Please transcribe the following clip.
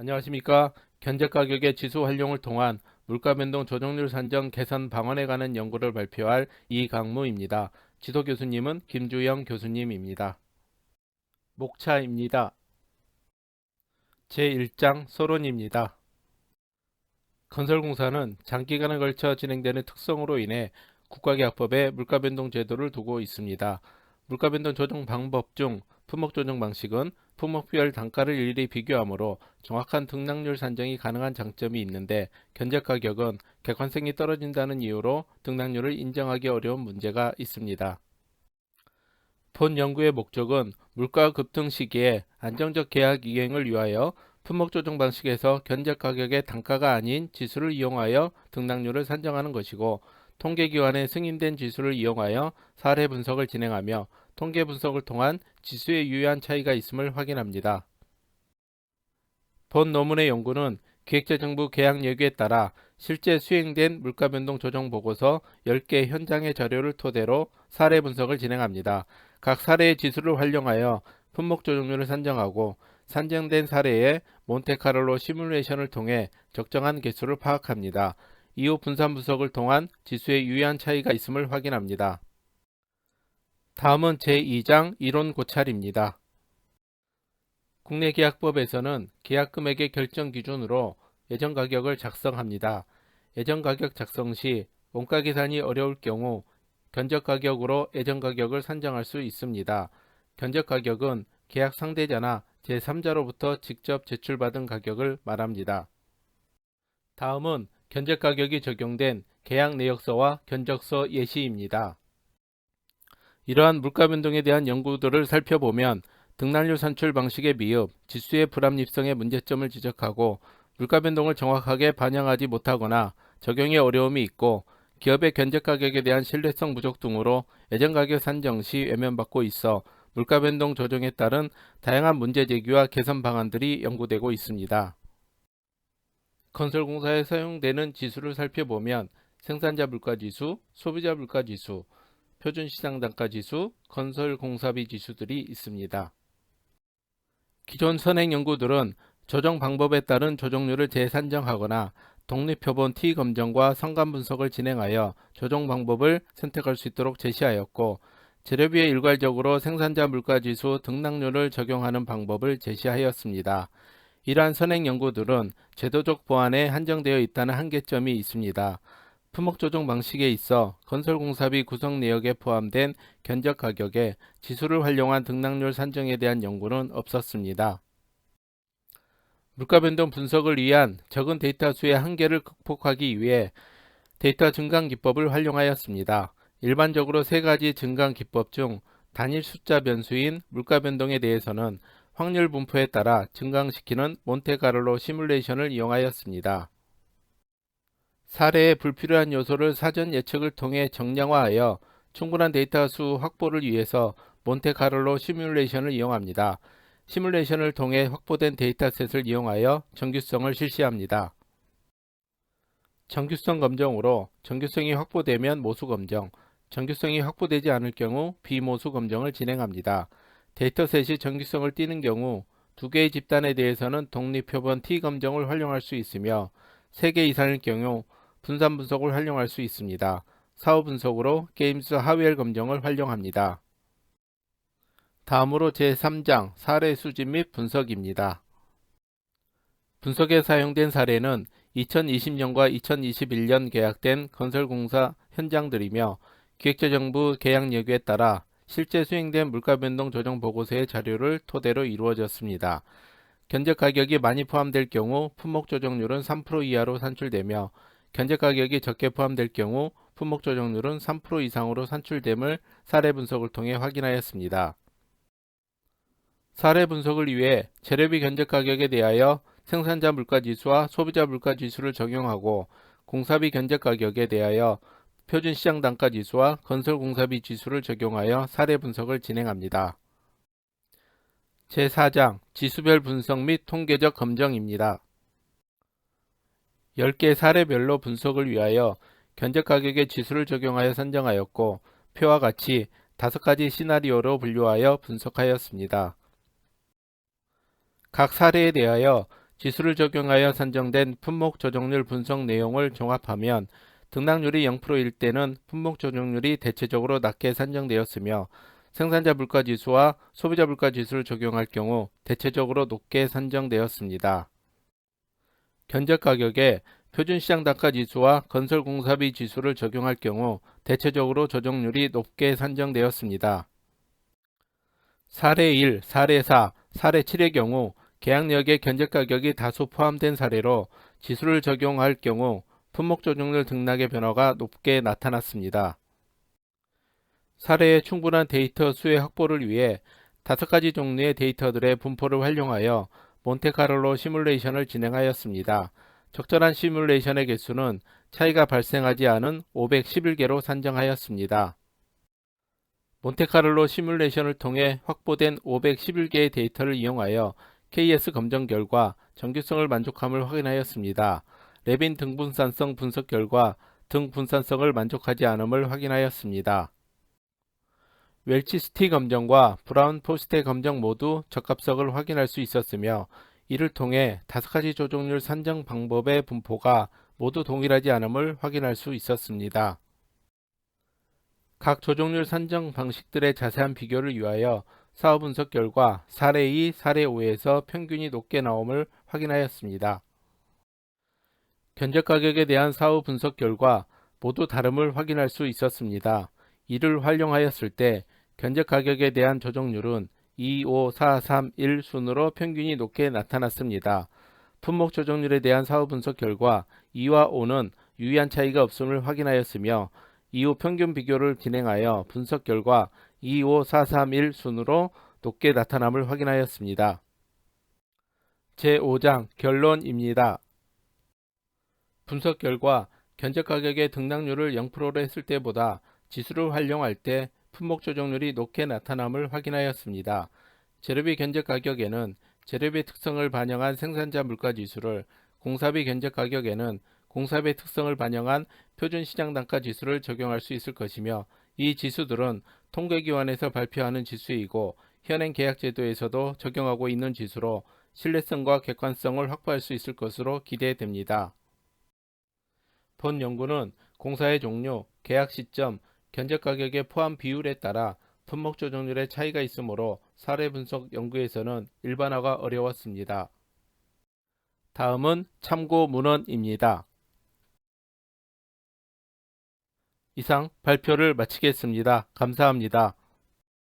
안녕하십니까. 견적가격의 지수 활용을 통한 물가변동 조정률 산정 개선 방안에 관한 연구를 발표할 이강무입니다. 지도 교수님은 김주영 교수님입니다. 목차입니다. 제1장 서론입니다. 건설공사는 장기간에 걸쳐 진행되는 특성으로 인해 국가계약법에 물가변동 제도를 두고 있습니다. 물가변동 조정 방법 중 품목조정 방식은 품목별 단가를 일일이 비교하므로 정확한 등락률 산정이 가능한 장점이 있는데, 견적가격은 객관성이 떨어진다는 이유로 등락률을 인정하기 어려운 문제가 있습니다. 본 연구의 목적은 물가 급등 시기에 안정적 계약 이행을 위하여 품목조정 방식에서 견적가격의 단가가 아닌 지수를 이용하여 등락률을 산정하는 것이고, 통계기관의 승인된 지수를 이용하여 사례 분석을 진행하며 통계 분석을 통한 지수에 유의한 차이가 있음을 확인합니다. 본 논문의 연구는 기획재정부 계약 예규에 따라 실제 수행된 물가변동 조정 보고서 10개 현장의 자료를 토대로 사례 분석을 진행합니다. 각 사례의 지수를 활용하여 품목 조정률을 산정하고, 산정된 사례의 몬테카를로 시뮬레이션을 통해 적정한 개수를 파악합니다. 이후 분산 분석을 통한 지수에 유의한 차이가 있음을 확인합니다. 다음은 제2장 이론 고찰입니다. 국내계약법에서는 계약금액의 결정 기준으로 예정가격을 작성합니다. 예정가격 작성 시 원가 계산이 어려울 경우 견적가격으로 예정가격을 산정할 수 있습니다. 견적가격은 계약 상대자나 제3자로부터 직접 제출받은 가격을 말합니다. 다음은 견적가격이 적용된 계약 내역서와 견적서 예시입니다. 이러한 물가변동에 대한 연구들을 살펴보면 등락률 산출 방식의 미흡, 지수의 불합리성의 문제점을 지적하고, 물가변동을 정확하게 반영하지 못하거나 적용에 어려움이 있고, 기업의 견적가격에 대한 신뢰성 부족 등으로 예정가격 산정 시 외면받고 있어 물가변동 조정에 따른 다양한 문제 제기와 개선 방안들이 연구되고 있습니다. 건설공사에 사용되는 지수를 살펴보면 생산자 물가지수, 소비자 물가지수, 표준시장단가지수, 건설공사비 지수들이 있습니다. 기존 선행 연구들은 조정 방법에 따른 조정률을 재산정하거나 독립표본 T검정과 성감 분석을 진행하여 조정 방법을 선택할 수 있도록 제시하였고, 재료비에 일괄적으로 생산자 물가지수 등락률을 적용하는 방법을 제시하였습니다. 이러한 선행 연구들은 제도적 보완에 한정되어 있다는 한계점이 있습니다. 품목조정 방식에 있어 건설공사비 구성 내역에 포함된 견적가격에 지수를 활용한 등락률 산정에 대한 연구는 없었습니다. 물가변동 분석을 위한 적은 데이터 수의 한계를 극복하기 위해 데이터 증강 기법을 활용하였습니다. 일반적으로 세 가지 증강 기법 중 단일 숫자 변수인 물가변동에 대해서는 확률 분포에 따라 증강시키는 몬테카를로 시뮬레이션을 이용하였습니다. 사례의 불필요한 요소를 사전 예측을 통해 정량화하여 충분한 데이터 수 확보를 위해서 몬테카를로 시뮬레이션을 이용합니다. 시뮬레이션을 통해 확보된 데이터셋을 이용하여 정규성을 실시합니다. 정규성 검정으로 정규성이 확보되면 모수 검정, 정규성이 확보되지 않을 경우 비모수 검정을 진행합니다. 데이터셋이 정규성을 띠는 경우 2개의 집단에 대해서는 독립표본 T검정을 활용할 수 있으며 3개 이상일 경우 분산 분석을 활용할 수 있습니다. 사후 분석으로 게임스 하위엘 검정을 활용합니다. 다음으로 제3장 사례 수집 및 분석입니다. 분석에 사용된 사례는 2020년과 2021년 계약된 건설공사 현장들이며, 기획재정부 계약 예규에 따라 실제 수행된 물가변동 조정 보고서의 자료를 토대로 이루어졌습니다. 견적가격이 많이 포함될 경우 품목조정률은 3% 이하로 산출되며, 견적가격이 적게 포함될 경우 품목조정률은 3% 이상으로 산출됨을 사례 분석을 통해 확인하였습니다. 사례 분석을 위해 재료비 견적가격에 대하여 생산자 물가지수와 소비자 물가지수를 적용하고, 공사비 견적가격에 대하여 표준시장단가지수와 건설공사비 지수를 적용하여 사례 분석을 진행합니다. 제4장 지수별 분석 및 통계적 검정입니다. 10개 사례별로 분석을 위하여 견적가격의 지수를 적용하여 산정하였고, 표와 같이 5가지 시나리오로 분류하여 분석하였습니다. 각 사례에 대하여 지수를 적용하여 산정된 품목 조정률 분석 내용을 종합하면 등락률이 0%일 때는 품목 조정률이 대체적으로 낮게 산정되었으며 생산자 물가지수와 소비자 물가지수를 적용할 경우 대체적으로 높게 산정되었습니다. 견적 가격에 표준시장 단가지수와 건설공사비 지수를 적용할 경우 대체적으로 조정률이 높게 산정되었습니다. 사례 1, 사례 4, 사례 7의 경우 계약력에 견적 가격이 다소 포함된 사례로 지수를 적용할 경우 품목 조정률 등락의 변화가 높게 나타났습니다. 사례의 충분한 데이터 수의 확보를 위해 5가지 종류의 데이터들의 분포를 활용하여 몬테카를로 시뮬레이션을 진행하였습니다. 적절한 시뮬레이션의 개수는 차이가 발생하지 않은 511개로 산정하였습니다. 몬테카를로 시뮬레이션을 통해 확보된 511개의 데이터를 이용하여 KS 검정 결과 정규성을 만족함을 확인하였습니다. 레빈 등분산성 분석 결과 등분산성을 만족하지 않음을 확인하였습니다. 웰치스티 검정과 브라운 포스테 검정 모두 적합성을 확인할 수 있었으며 이를 통해 5가지 조정률 산정 방법의 분포가 모두 동일하지 않음을 확인할 수 있었습니다. 각 조정률 산정 방식들의 자세한 비교를 위하여 사후 분석 결과 사례 2, 사례 5에서 평균이 높게 나옴을 확인하였습니다. 견적 가격에 대한 사후 분석 결과 모두 다름을 확인할 수 있었습니다. 이를 활용하였을 때 견적 가격에 대한 조정률은 2, 5, 4, 3, 1 순으로 평균이 높게 나타났습니다. 품목 조정률에 대한 사후 분석 결과 2와 5는 유의한 차이가 없음을 확인하였으며 이후 평균 비교를 진행하여 분석 결과 2, 5, 4, 3, 1 순으로 높게 나타남을 확인하였습니다. 제5장 결론입니다. 분석 결과 견적 가격의 등락률을 0%로 했을 때보다 지수를 활용할 때 품목 조정률이 높게 나타남을 확인하였습니다. 재료비 견적 가격에는 재료비 특성을 반영한 생산자 물가지수를, 공사비 견적 가격에는 공사비 특성을 반영한 표준시장 단가 지수를 적용할 수 있을 것이며 이 지수들은 통계기관에서 발표하는 지수이고 현행 계약제도에서도 적용하고 있는 지수로 신뢰성과 객관성을 확보할 수 있을 것으로 기대됩니다. 본 연구는 공사의 종류, 계약 시점, 견적 가격의 포함 비율에 따라 품목 조정률의 차이가 있으므로 사례 분석 연구에서는 일반화가 어려웠습니다. 다음은 참고 문헌입니다. 이상 발표를 마치겠습니다. 감사합니다.